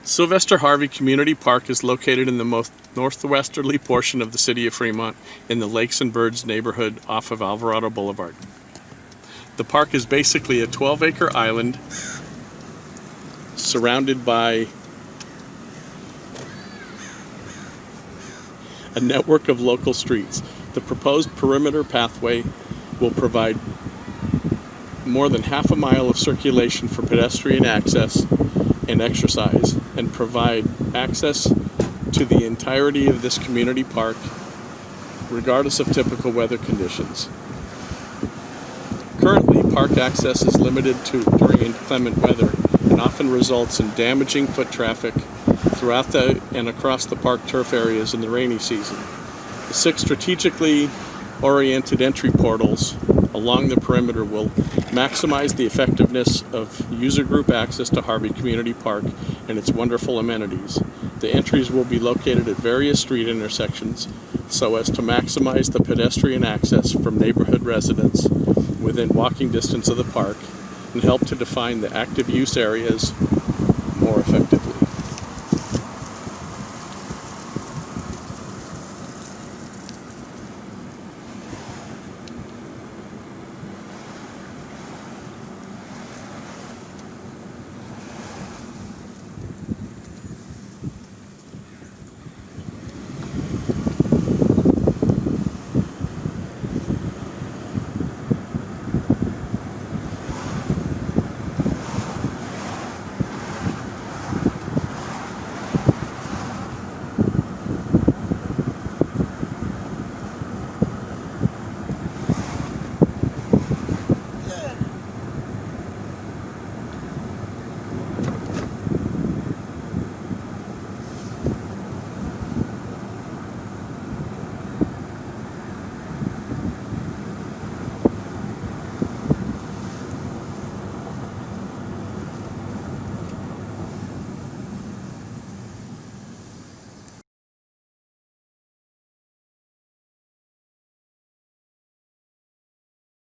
Sylvester Harvey Community Park is located in the most northwesterly portion of the city of Fremont in the Lakes and Birds neighborhood off of Alvarado Boulevard. The park is basically a 12-acre island surrounded by a network of local streets. The proposed perimeter pathway will provide more than half a mile of circulation for pedestrian access and exercise, and provide access to the entirety of this community park regardless of typical weather conditions. Currently, park access is limited to during inclement weather and often results in damaging foot traffic throughout and across the park turf areas in the rainy season. The 6 strategically oriented entry portals along the perimeter will maximize the effectiveness of user group access to Harvey Community Park and its wonderful amenities. The entries will be located at various street intersections so as to maximize the pedestrian access from neighborhood residents within walking distance of the park and help to define the active use areas more effectively.